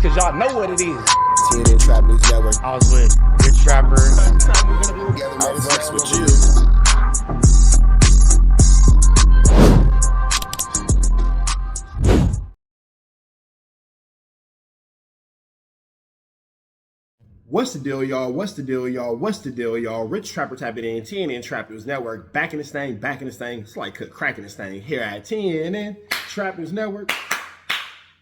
cause y'all know what it is. TNN Trap News Network. I was with Rich Trapper. I fucks with you. What's the deal, y'all? What's the deal, y'all? What's the deal, y'all? Rich Trapper tapping in, TNN Trap News Network. Back in this thing, back in this thing. It's like cracking this thing here at TNN Trap News Network.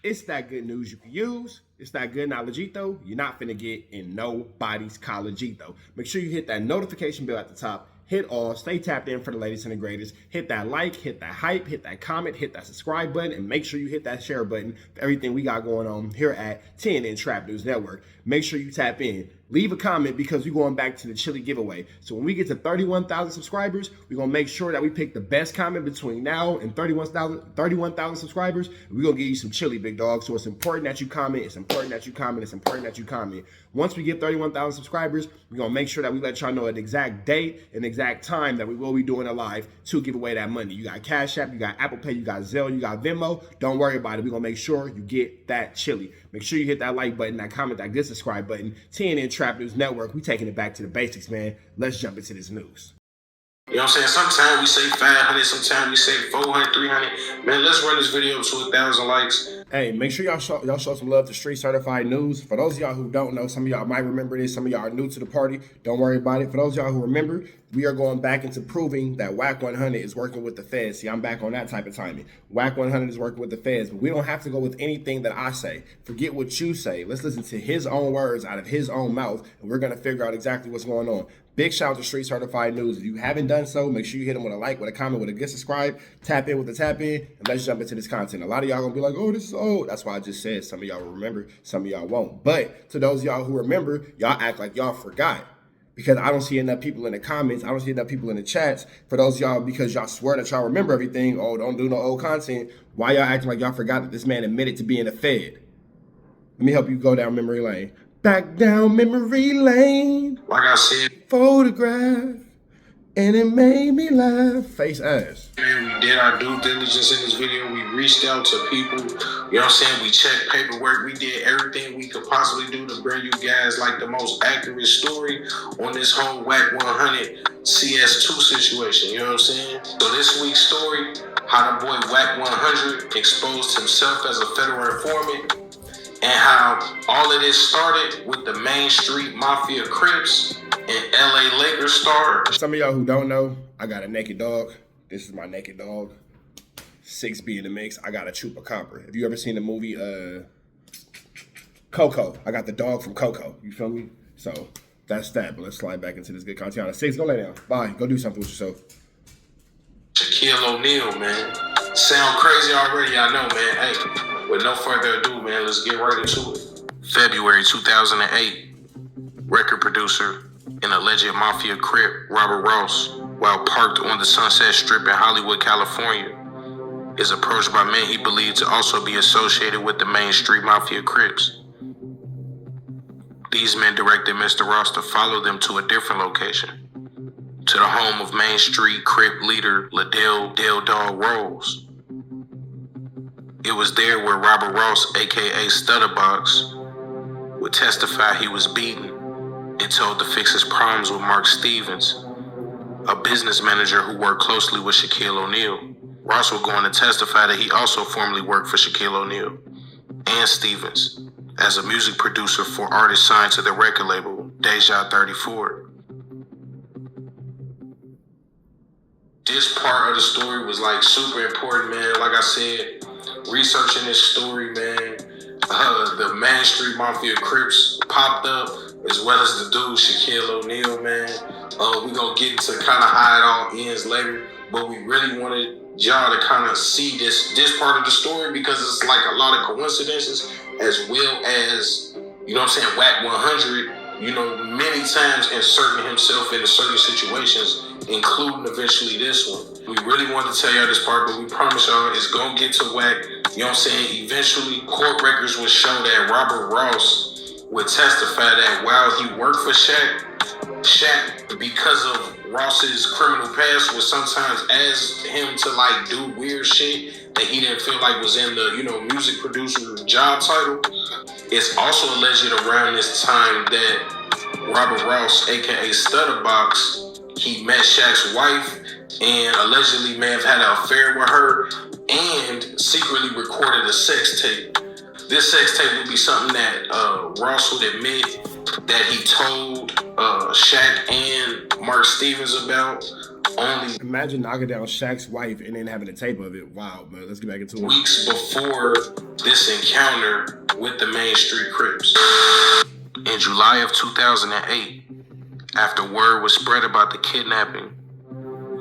It's that good news you can use. It's that good knowledgeito you're not finna get in nobody's collegeito. Make sure you hit that notification bell at the top. Hit all, stay tapped in for the latest and the greatest. Hit that like, hit that hype, hit that comment, hit that subscribe button, and make sure you hit that share button for everything we got going on here at TNN Trap News Network. Make sure you tap in. Leave a comment because we're going back to the chili giveaway. So when we get to 31,000 subscribers, we're going to make sure that we pick the best comment between now and 31,000 subscribers. And we're going to give you some chili, big dog. So it's important that you comment. It's important that you comment. It's important that you comment. Once we get 31,000 subscribers, we're going to make sure that we let y'all know an exact date and exact time that we will be doing a live to give away that money. You got Cash App, you got Apple Pay, you got Zelle, you got Venmo. Don't worry about it. We're going to make sure you get that chili. Make sure you hit that like button, that comment, that good subscribe button. TNN Trap News Network. We taking it back to the basics, man. Let's jump into this news. You know what I'm saying? Sometimes we say 500, sometimes we say 400, 300. Man, let's run this video to 1,000 likes. Hey, make sure y'all show some love to Street Certified News. For those of y'all who don't know, some of y'all might remember this. Some of y'all are new to the party. Don't worry about it. For those of y'all who remember, we are going back into proving that Wack 100 is working with the feds. See, I'm back on that type of timing. Wack 100 is working with the feds, but we don't have to go with anything that I say. Forget what you say. Let's listen to his own words out of his own mouth, and we're going to figure out exactly what's going on. Big shout out to Street Certified News. If you haven't done so, make sure you hit them with a like, with a comment, with a good subscribe. Tap in with the tap in, and let's jump into this content. A lot of y'all going to be like, oh, this is old. That's why I just said some of y'all will remember, some of y'all won't. But to those of y'all who remember, y'all act like y'all forgot. Because I don't see enough people in the comments. I don't see enough people in the chats. For those of y'all, because y'all swear that y'all remember everything. Oh, don't do no old content. Why y'all acting like y'all forgot that this man admitted to being a fed? Let me help you go down memory lane. Back down memory lane. Like I said, Photograph. And it made me laugh. Face ass. man, we did our due diligence in this video. We reached out to people. You know what I'm saying? We checked paperwork. We did everything we could possibly do to bring you guys like the most accurate story on this whole Wack 100 CS2 situation. You know what I'm saying? So this week's story, how the boy Wack 100 exposed himself as a federal informant, and how all of this started with the Main Street Mafia Crips and LA Lakers star. Some of y'all who don't know, I got a naked dog. This is my naked dog. 6B in the mix. I got a chupacabra. Have you ever seen the movie Coco? I got the dog from Coco. You feel me? So that's that. But let's slide back into this good content. 6, go lay down. Bye. Go do something with yourself. Shaquille O'Neal, man. Sound crazy already, I know, man. Hey, with no further ado, man, let's get right into it. February 2008, record producer and alleged mafia crip Robert Ross, while parked on the Sunset Strip in Hollywood, California, is approached by men he believed to also be associated with the Main Street Mafia Crips. These men directed Mr. Ross to follow them to a different location, to the home of Main Street Crip leader Liddell Del Dog Rose. It was there where Robert Ross, aka Stutterbox, would testify he was beaten and told to fix his problems with Mark Stevens, a business manager who worked closely with Shaquille O'Neal. Ross would go on to testify that he also formerly worked for Shaquille O'Neal and Stevens as a music producer for artists signed to the record label Deja 34. This part of the story was like super important, man. Like I said, researching this story, man, the Main Street Mafia Crips popped up, as well as the dude Shaquille O'Neal, man. We gonna get into kind of how it all ends later, but we really wanted y'all to kind of see this part of the story because it's like a lot of coincidences, as well as, you know what I'm saying, Wack 100, you know, many times inserting himself into certain situations, including eventually this one. We really wanted to tell y'all this part, but we promise y'all it's gonna get to Wack. You know what I'm saying? Eventually, court records would show that Robert Ross would testify that while he worked for Shaq, Shaq, because of Ross's criminal past, would sometimes ask him to like do weird shit that he didn't feel like was in the, you know, music producer job title. It's also alleged around this time that Robert Ross, aka Stutterbox, he met Shaq's wife and allegedly may have had an affair with her and secretly recorded a sex tape. This sex tape would be something that Ross would admit that he told Shaq and Mark Stevens about only Imagine knocking down Shaq's wife and then having a tape of it. Wow, man. Let's get back into it. weeks before this encounter with the Main Street Crips. In July of 2008, after word was spread about the kidnapping,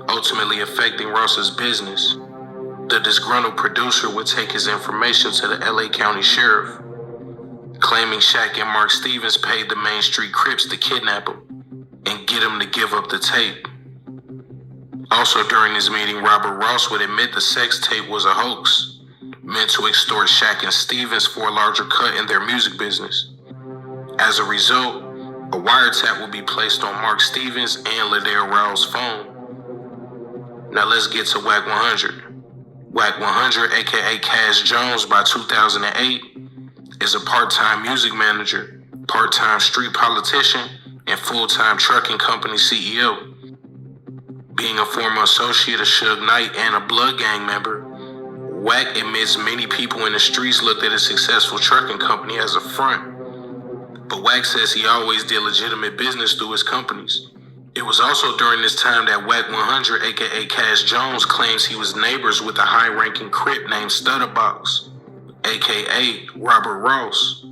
ultimately affecting Ross's business, the disgruntled producer would take his information to the LA County Sheriff, claiming Shaq and Mark Stevens paid the Main Street Crips to kidnap him and get him to give up the tape. Also during this meeting, Robert Ross would admit the sex tape was a hoax, meant to extort Shaq and Stevens for a larger cut in their music business. As a result, a wiretap would be placed on Mark Stevens and Ladell Rowell's phone. Now let's get to Wack 100. Wack 100, aka Cash Jones, by 2008, is a part-time music manager, part-time street politician, and full-time trucking company CEO. Being a former associate of Suge Knight and a Blood Gang member, Wack admits many people in the streets looked at a successful trucking company as a front. But Wack says he always did legitimate business through his companies. It was also during this time that Wack 100, aka Cash Jones, claims he was neighbors with a high-ranking Crip named Stutterbox, aka Robert Ross.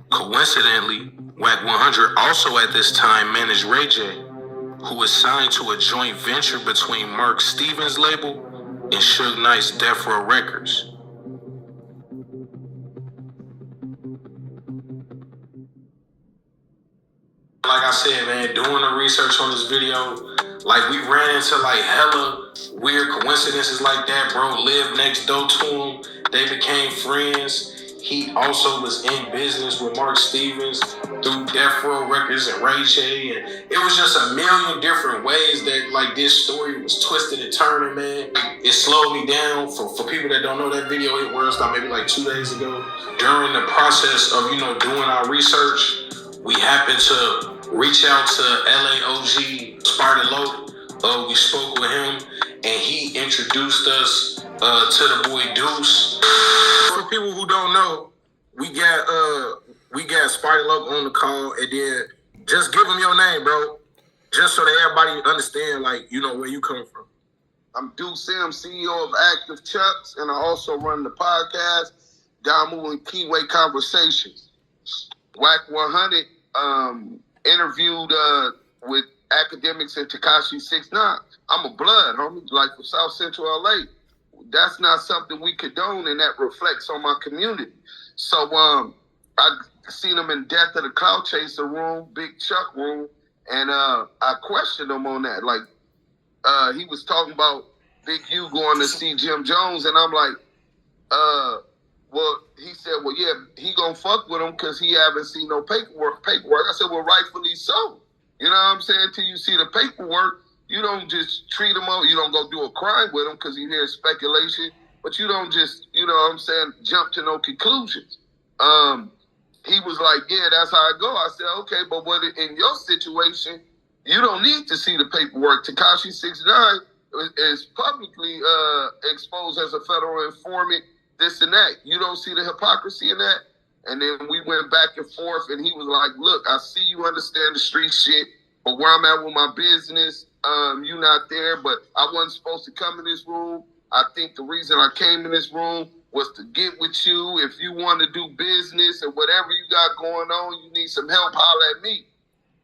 Coincidentally, Wack 100 also at this time managed Ray J, who was signed to a joint venture between Mark Stevens' label and Suge Knight's Death Row Records. Like I said, man, doing the research on this video, like we ran into like hella weird coincidences like that. Bro lived next door to him. They became friends. He also was in business with Mark Stevens through Death Row Records and Ray J. And it was just a million different ways that like this story was twisted and turning, man. It slowed me down. For people that don't know, that video hit World Star maybe like 2 days ago. During the process of, you know, doing our research, we happened to reach out to LAOG Sparta Lope. We spoke with him and he introduced us to the boy Deuce. For people who don't know, we got Sparta Lope on the call, and then just give him your name, bro. Just so that everybody understand, like, you know, where you come from. I'm Deuce Sim, CEO of Active Chucks, and I also run the podcast, Damu and Keyway Conversations. Wack 100 interviewed with academics and Tekashi 6ix9ine. I'm a blood, homie, like from South Central LA. That's not something we condone, and that reflects on my community. So I seen him in Death of the Cloud Chaser room, Big Chuck room, and I questioned him on that. Like, he was talking about Big U going to see Jim Jones, and I'm like, well, he said, well, yeah, he gonna fuck with him because he haven't seen no paperwork. I said, well, rightfully so. You know what I'm saying? Till you see the paperwork, you don't just treat him up. You don't go do a crime with him because you hear speculation, but you don't just, you know what I'm saying, jump to no conclusions. He was like, yeah, that's how I go. I said, okay, but what in your situation, you don't need to see the paperwork. Tekashi 6ix9ine is publicly exposed as a federal informant, this and that. You don't see the hypocrisy in that? And then we went back and forth, and he was like, look, I see you understand the street shit, but where I'm at with my business, you not there, but I wasn't supposed to come in this room. I think the reason I came in this room was to get with you. If you want to do business and whatever you got going on, you need some help, holler at me.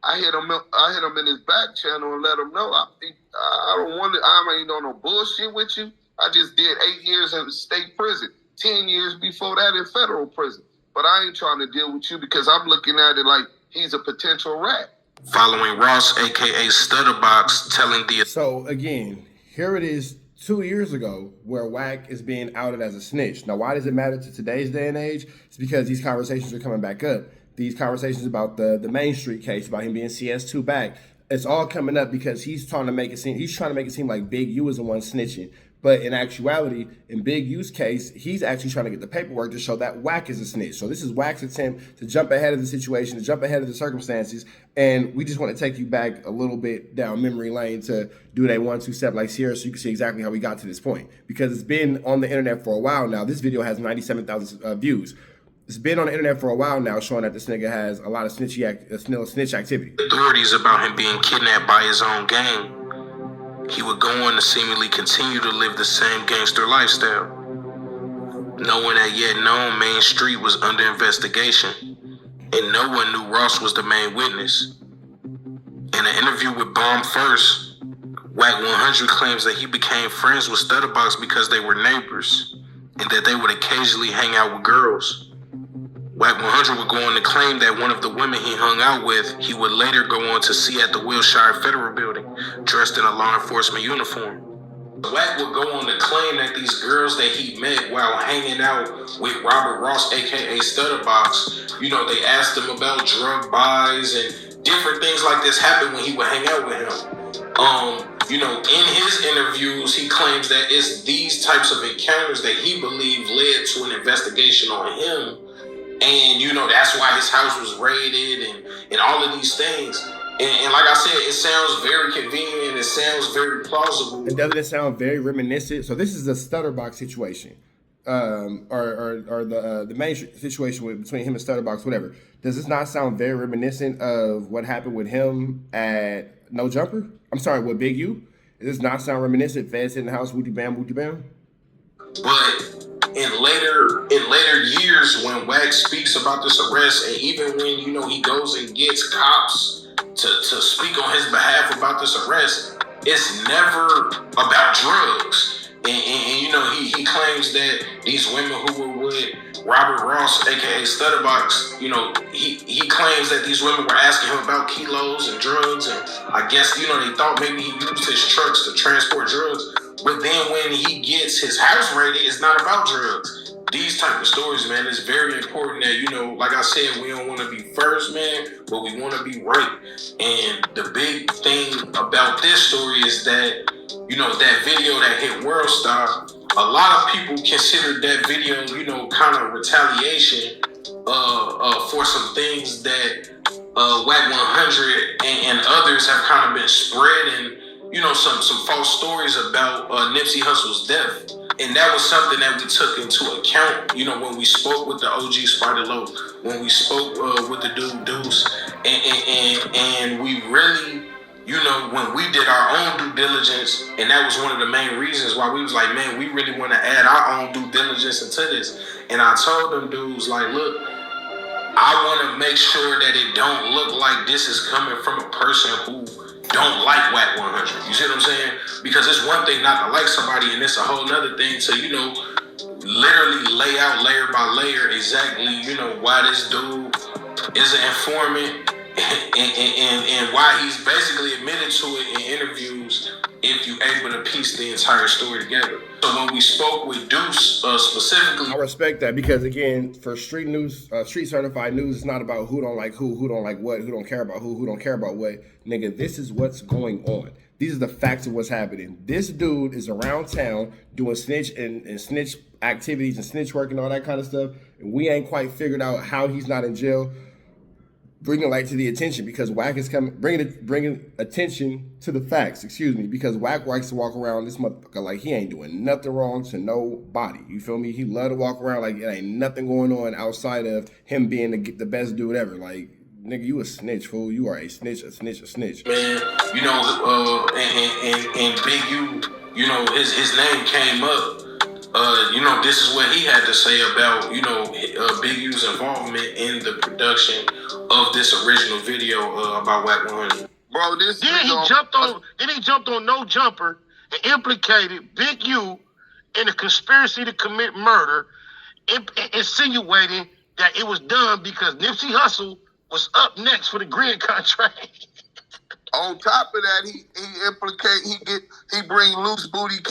I hit him in his back channel and let him know. I ain't on no bullshit with you. I just did 8 years in state prison, 10 years before that in federal prison. But I ain't trying to deal with you because I'm looking at it like he's a potential rat. Following Ross, aka Stutterbox, telling the... So again, here it is 2 years ago where Wack is being outed as a snitch. Now, why does it matter to today's day and age? It's because these conversations are coming back up. these conversations about the Main Street case, about him being CS2 back. It's all coming up because he's trying to make it seem like Big U is the one snitching. But in actuality, in Big U's case, he's actually trying to get the paperwork to show that Wack is a snitch. So this is Wack's attempt to jump ahead of the situation, to jump ahead of the circumstances. And we just want to take you back a little bit down memory lane to do that 1-2 step like Sierra, so you can see exactly how we got to this point. Because it's been on the internet for a while now. This video has 97,000 views. It's been on the internet for a while now, showing that this nigga has a lot of snitch activity. Authorities about him being kidnapped by his own gang. He would go on to seemingly continue to live the same gangster lifestyle, knowing that yet known Main Street was under investigation, and no one knew Ross was the main witness. In an interview with Bomb First, Wack 100 claims that he became friends with Stutterbox because they were neighbors, and that they would occasionally hang out with girls. Wack 100 would go on to claim that one of the women he hung out with, he would later go on to see at the Wilshire Federal Building, dressed in a law enforcement uniform. Wack would go on to claim that these girls that he met while hanging out with Robert Ross, aka Stutterbox, they asked him about drug buys and different things like this happened when he would hang out with him. In his interviews, he claims that it's these types of encounters that he believed led to an investigation on him. And, that's why his house was raided and all of these things. And like I said, it sounds very convenient. It sounds very plausible. And doesn't it sound very reminiscent? So this is the Stutterbox situation, or the main situation between him and Stutterbox, whatever. Does this not sound very reminiscent of what happened with him at No Jumper? I'm sorry, with Big U? Does this not sound reminiscent? Feds in the house, woody bam, woody bam. But in later years, when Wack speaks about this arrest, and even when he goes and gets cops to speak on his behalf about this arrest, it's never about drugs. And he claims that these women who were with Robert Ross, aka Stutterbox, he claims that these women were asking him about kilos and drugs, and I guess they thought maybe he used his trucks to transport drugs. But then when he gets his house raided, it's not about drugs. These type of stories, man, it's very important that, like I said, we don't want to be first, man, but we want to be right. And the big thing about this story is that, that video that hit World Star, a lot of people consider that video, kind of retaliation for some things that Wack 100 and others have kind of been spreading, some false stories about Nipsey Hussle's death. And that was something that we took into account, when we spoke with the OG Spider Low, when we spoke with the dude Deuce, and we really, when we did our own due diligence, and that was one of the main reasons why we was like, man, we really want to add our own due diligence into this. And I told them dudes, like, look, I want to make sure that it don't look like this is coming from a person who don't like Wack 100. You see what I'm saying? Because it's one thing not to like somebody, and it's a whole nother thing to, literally lay out layer by layer exactly, why this dude is an informant and why he's basically admitted to it in interviews if you're able to piece the entire story together. So when we spoke with Deuce specifically, I respect that, because again, for street news, street certified news, it's not about who don't like who don't like what, who don't care about who don't care about what. Nigga, this is what's going on. These are the facts of what's happening. This dude is around town doing snitch and snitch activities and snitch work and all that kind of stuff, and we ain't quite figured out how he's not in jail. Bringing light to the attention, because Wack is coming, bringing attention to the facts. Excuse me, because Wack likes to walk around this motherfucker like he ain't doing nothing wrong to nobody. You feel me? He love to walk around like it ain't nothing going on outside of him being the best dude ever. Like, nigga, you a snitch, fool. You are a snitch, a snitch, a snitch. Man, and Big U, his name came up. This is what he had to say about, Big U's involvement in the production of this original video about Wack 100. Bro, this Then he jumped on No Jumper and implicated Big U in a conspiracy to commit murder, insinuating that it was done because Nipsey Hussle was up next for the Green contract. On top of that, he bring Loose Lip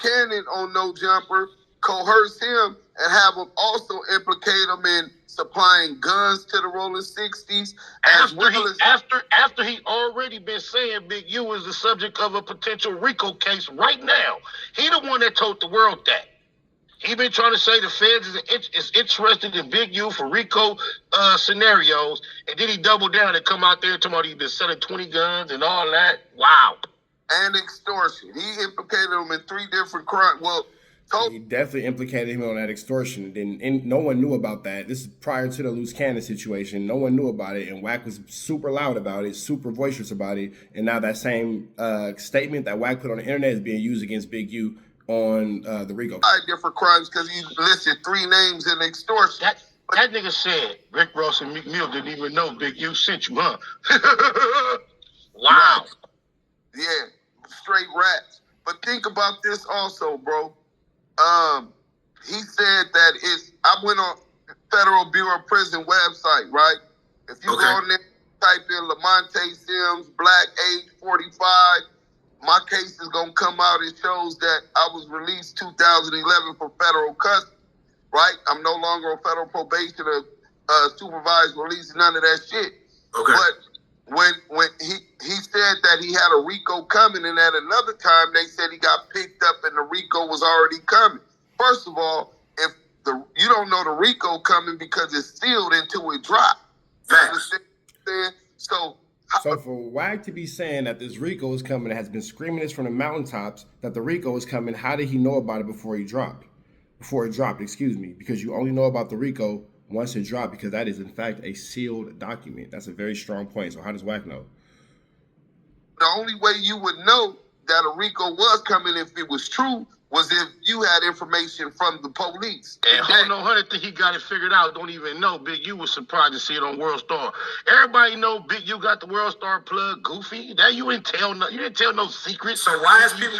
Cannon on No Jumper, coerce him, and have him also implicate him in supplying guns to the Rolling 60s, after he already been saying Big U is the subject of a potential RICO case right now. He the one that told the world that. He been trying to say the feds is interested in Big U for RICO scenarios, and then he doubled down and come out there talking about he been selling 20 guns and all that. Wow. And extortion. He implicated him in 3 different crimes. Well, he definitely implicated him on that extortion, and no one knew about that. This is prior to the loose cannon situation. No one knew about it, and Wack was super loud about it, super boisterous about it. And now that same statement that Wack put on the internet is being used against Big U on the RICO. 5 different crimes because he listed 3 names in extortion. That nigga said Rick Ross and Meek Mill didn't even know Big U sent you, huh? Wow. Yeah, straight rats. But think about this also, bro. He said that I went on Federal Bureau of Prison website, right? If you go on there, type in Lamonte Sims, black, age 45, my case is going to come out. It shows that I was released 2011 from federal custody, right? I'm no longer on federal probation or supervised release, none of that shit. Okay. But when he said that he had a RICO coming, and at another time they said he got picked up and the RICO was already coming. First of all, if you don't know the RICO coming because it's sealed until it drops. So for Wack to be saying that this RICO is coming, has been screaming this from the mountaintops that the RICO is coming, how did he know about it before it dropped? Because you only know about the RICO once it dropped, because that is in fact a sealed document. That's a very strong point. So how does Wack know? The only way you would know that a RICO was coming, if it was true, was if you had information from the police. And Hunter think he got it figured out. Don't even know. Big U was surprised to see it on World Star. Everybody know Big U got the World Star plug. Goofy. That you didn't tell no secrets. So why is people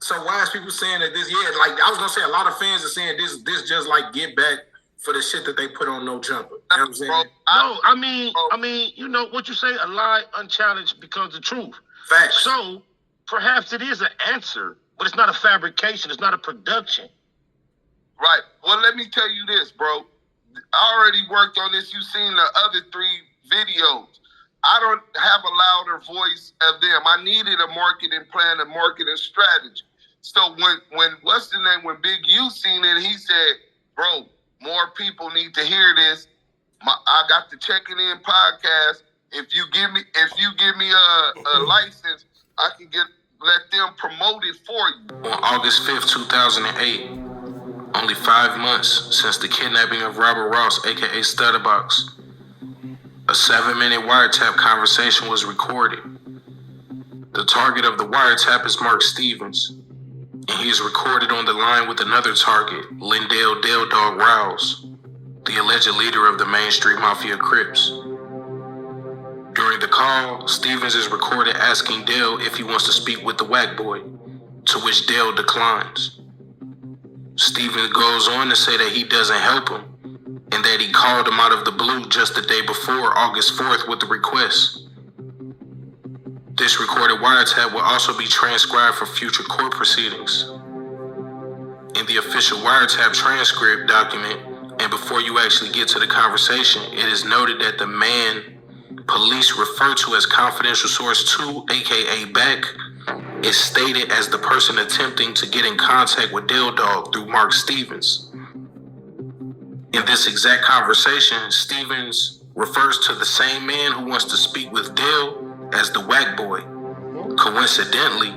So why is people saying that this? Yeah, like I was gonna say, a lot of fans are saying this just like get back for the shit that they put on No Jumper. You know what I'm saying? No, I mean, you know what you say, a lie unchallenged becomes the truth. Facts. So perhaps it is an answer, but it's not a fabrication. It's not a production. Right. Well, let me tell you this, bro. I already worked on this. You've seen the other 3 videos. I don't have a louder voice of them. I needed a marketing plan, a marketing strategy. So when Big U seen it, he said, bro, more people need to hear this. I got the Checking In podcast. If you give me a license, I can let them promote it for you. On August 5th, 2008, only 5 months since the kidnapping of Robert Ross, aka Stutterbox, a 7-minute wiretap conversation was recorded. The target of the wiretap is Mark Stevens, and he is recorded on the line with another target, Lindell Dale Dog Rouse, the alleged leader of the Main Street Mafia Crips. During the call, Stevens is recorded asking Dale if he wants to speak with the Wack boy, to which Dale declines. Stevens goes on to say that he doesn't help him, and that he called him out of the blue just the day before, August 4th, with the request. This recorded wiretap will also be transcribed for future court proceedings. In the official wiretap transcript document, and before you actually get to the conversation, it is noted that the man police refer to as confidential source 2, aka Beck, is stated as the person attempting to get in contact with Dale Dog through Mark Stevens. In this exact conversation, Stevens refers to the same man who wants to speak with Dale as the Wack boy. Coincidentally,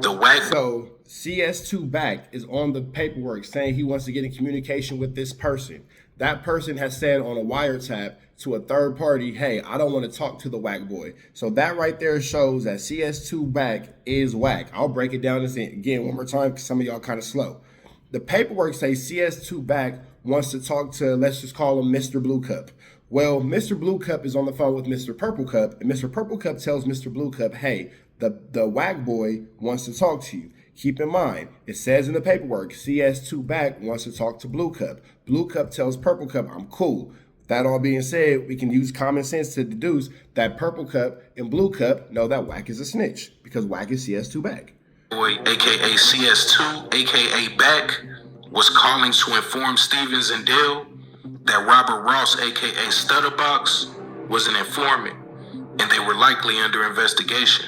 the Wack... So, CS2 Back is on the paperwork saying he wants to get in communication with this person. That person has said on a wiretap to a third party, hey, I don't want to talk to the Wack boy. So that right there shows that CS2 Back is Wack. I'll break it down again one more time because some of y'all kind of slow. The paperwork says CS2 Back wants to talk to, let's just call him Mr. Blue Cup. Well, Mr. Blue Cup is on the phone with Mr. Purple Cup, and Mr. Purple Cup tells Mr. Blue Cup, hey, the Wack boy wants to talk to you. Keep in mind, it says in the paperwork, CS2 Back wants to talk to Blue Cup. Blue Cup tells Purple Cup, I'm cool. That all being said, we can use common sense to deduce that Purple Cup and Blue Cup know that Wack is a snitch, because Wack is CS2 Back. Boy, aka CS2, aka Back, was calling to inform Stevens and Dale that Robert Ross, aka Stutterbox, was an informant, and they were likely under investigation.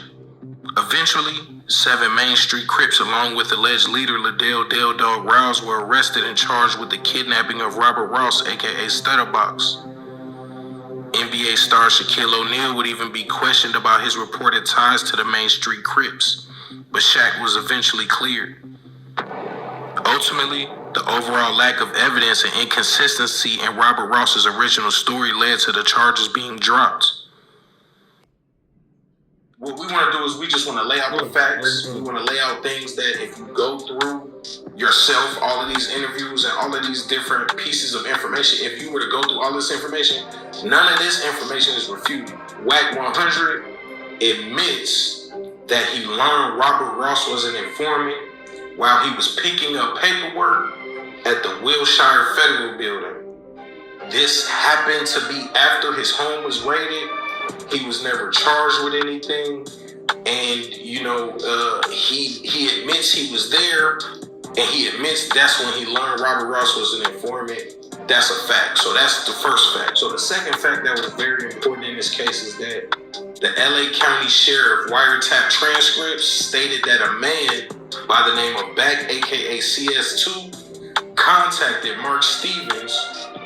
Eventually, 7 Main Street Crips, along with alleged leader Liddell Del Dog Rouse, were arrested and charged with the kidnapping of Robert Ross, aka Stutterbox. NBA star Shaquille O'Neal would even be questioned about his reported ties to the Main Street Crips, but Shaq was eventually cleared. Ultimately, the overall lack of evidence and inconsistency in Robert Ross's original story led to the charges being dropped. What we want to do is we just want to lay out the facts. We want to lay out things that if you go through yourself, all of these interviews and all of these different pieces of information, if you were to go through all this information, none of this information is refuted. Wack 100 admits that he learned Robert Ross was an informant while he was picking up paperwork at the Wilshire Federal Building. This happened to be after his home was raided. He was never charged with anything, and he admits he was there, and he admits that's when he learned Robert Ross was an informant. That's a fact. So that's the first fact. So the second fact that was very important in this case is that the LA County Sheriff Wiretap transcripts stated that a man by the name of Wack, aka CS2, contacted Mark Stevens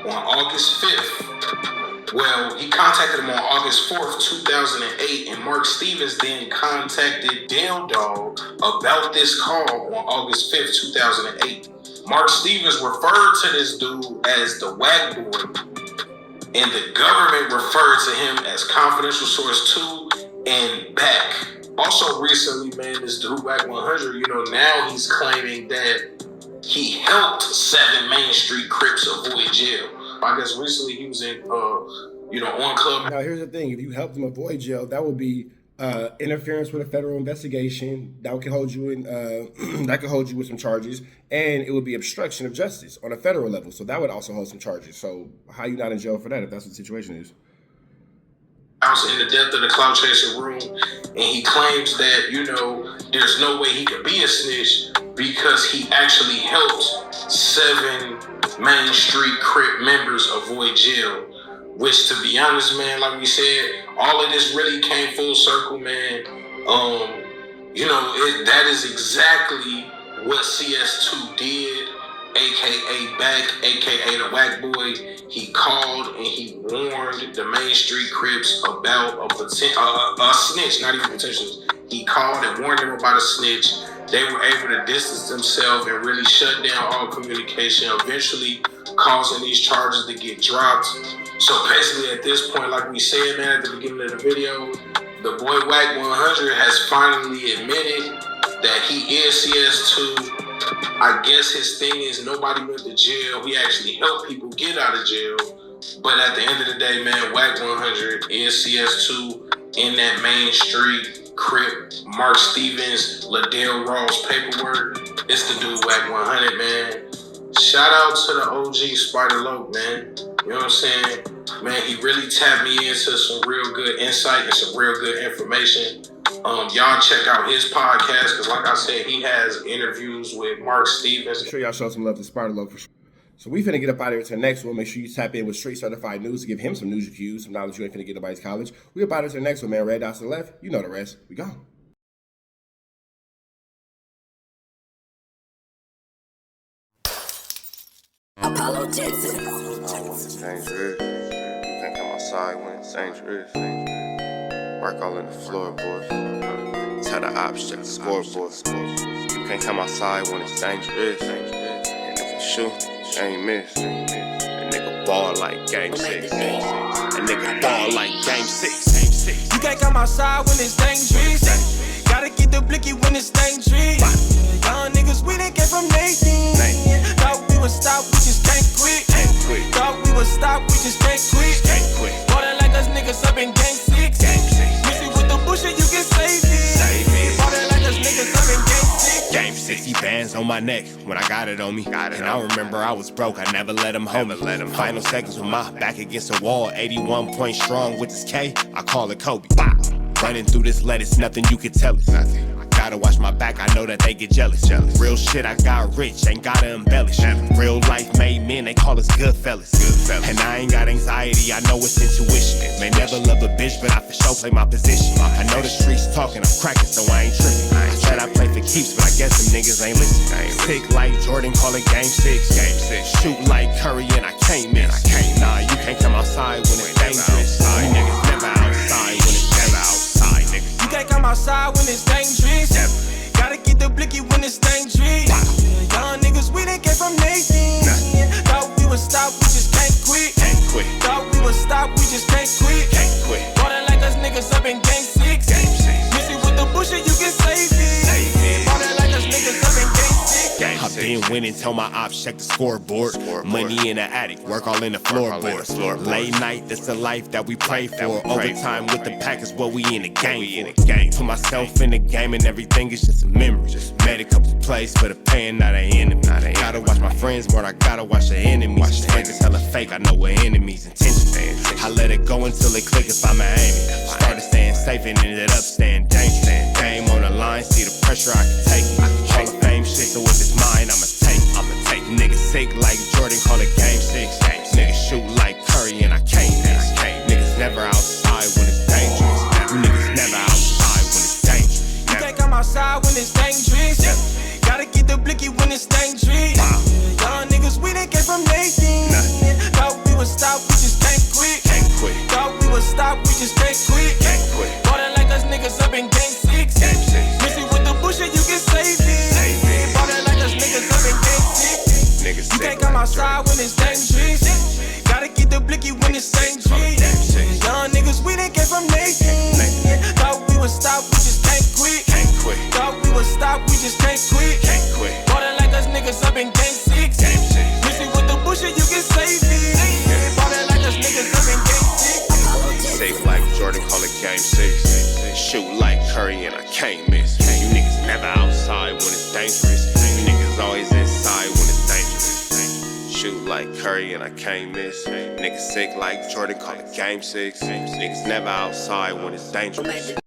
on August 5th. Well, he contacted him on August 4th, 2008, and Mark Stevens then contacted Del Dog about this call on August 5th, 2008. Mark Stevens referred to this dude as the Wack Boy, and the government referred to him as confidential source 2 and Wack. Also recently, man, this dude Wack 100, now he's claiming that he helped 7 Main Street Crips avoid jail. I guess recently he was in, on club. Now, here's the thing. If you help them avoid jail, that would be interference with a federal investigation. That could hold you in. That could hold you with some charges, and it would be obstruction of justice on a federal level. So that would also hold some charges. So how you not in jail for that if that's what the situation is? House in the depth of the cloud chaser room, and he claims that there's no way he could be a snitch because he actually helped 7 Main Street Crip members avoid jail. Which, to be honest, man, like we said, all of this really came full circle, man. That is exactly what CS2 did, aka Wack, aka the Wack Boy. He called and he warned the Main Street Crips about a snitch, not even potential. He called and warned them about a snitch. They were able to distance themselves and really shut down all communication, eventually causing these charges to get dropped. So basically at this point, like we said, man, at the beginning of the video, the boy Wack 100 has finally admitted that he is CS2. I guess his thing is nobody went to jail. He actually helped people get out of jail. But at the end of the day, man, Wack 100 is CS2 in that Main Street Crip, Mark Stevens, Liddell Ross paperwork. It's the dude Wack 100, man. Shout out to the OG Spider Loke, man. You know what I'm saying? Man, he really tapped me into some real good insight and some real good information. Y'all check out his podcast, because like I said, he has interviews with Mark Stevens. Make sure y'all show some love to Spider Loke for sure. So we finna get up out of here to the next one. Make sure you tap in with Straight Certified News to give him some news reviews, some knowledge you ain't finna get nobody's college. We up out of here to the next one, man. Red dots to the left. You know the rest. We gone. Apollo Texas. It's dangerous. You can't come outside when it's dangerous. Work all in the floorboard. Tell the ops check the scoreboard. You can't come outside when it's dangerous. And if you shoot, you ain't miss. A nigga ball like game 6. A nigga ball like game 6. You can't come outside when it's dangerous. Gotta get the blicky when it's dangerous. Young niggas, we done came from Nathan. Thought we would stop, we just can't quit. Thought we would stop, we just can't quit. Ballin' like us niggas up in game 6. Mix it with the bullshit, you can save it. Ballin' like us niggas up in game 6. Game 60 bands on my neck when I got it on me. And I remember I was broke, I never let him hold me. Final seconds with my back against the wall, 81 points strong with this K, I call it Kobe. Running through this lettuce, nothing you can tell us. Gotta watch my back, I know that they get jealous. Real shit, I got rich, ain't gotta embellish. Real life made men, they call us good fellas. And I ain't got anxiety, I know it's intuition. May never love a bitch, but I for sure play my position. I know the streets talking, I'm cracking, so I ain't tripping. I said I play for keeps, but I guess them niggas ain't listening. Sick like Jordan, call it game 6. Shoot like Curry and I can't miss. Nah, you can't come outside when it's dangerous. You niggas never outside when it's dangerous. You can't come outside when it's dangerous. Gotta get the blicky when it's dangerous. Young niggas, we done came from Nathan. Thought we would stop, we just can't quit. Thought we would stop, we just can't quit. Ballin' like us niggas up in game 6. Missy with the bullshit, you can save it. Ballin' like us niggas up in game 6. I've been winning, tell my ops check the scoreboard. Money in the attic, work all in the floorboards. Late night, that's the life that we pray for. Overtime with the pack is what we in the game for. Put myself in the game and everything is just a memory. Made a couple plays for the pain, not an enemy. Gotta watch my friends more, I gotta watch the enemies. Frank is hella fake, I know what enemies intentions. I let it go until it click if I'm aiming. Started staying safe and ended up staying dangerous. Game on the line, see the pressure I can take. Hall of Fame shit, so if it's mine, I'ma take. Niggas sick like Jordan, call it game 6. Niggas shoot like Curry and I can't miss. Niggas never outside when it's dangerous. Niggas never outside when it's dangerous. You can't come outside when it's dangerous. Gotta get the blicky when it's dangerous. Young niggas, we done came from Nathan. Thought we would stop, we just can't quit. Thought we would stop, we just can't quit. Ballin' like us niggas up in game 6. Missy with the bullshit, you can save it. Ballin' like us niggas up in game 6. You can't come outside when it's dangerous. Gotta get the blicky when it's dangerous. Young niggas, we done came from Nathan. Thought we would stop, we just can't quit. Thought we would stop, we just can't quit. Ballin' like us niggas up in game 6. Missy with the bullshit, you can save it. Ballin' like us niggas up in game 6. Safe like Jordan, call it game 6. Shoot like Curry and I can't miss. You niggas never outside when it's dangerous. You niggas always inside when it's dangerous. Shoot like Curry and I can't miss. Niggas sick like Jordan, call it game 6. Niggas never outside when it's dangerous.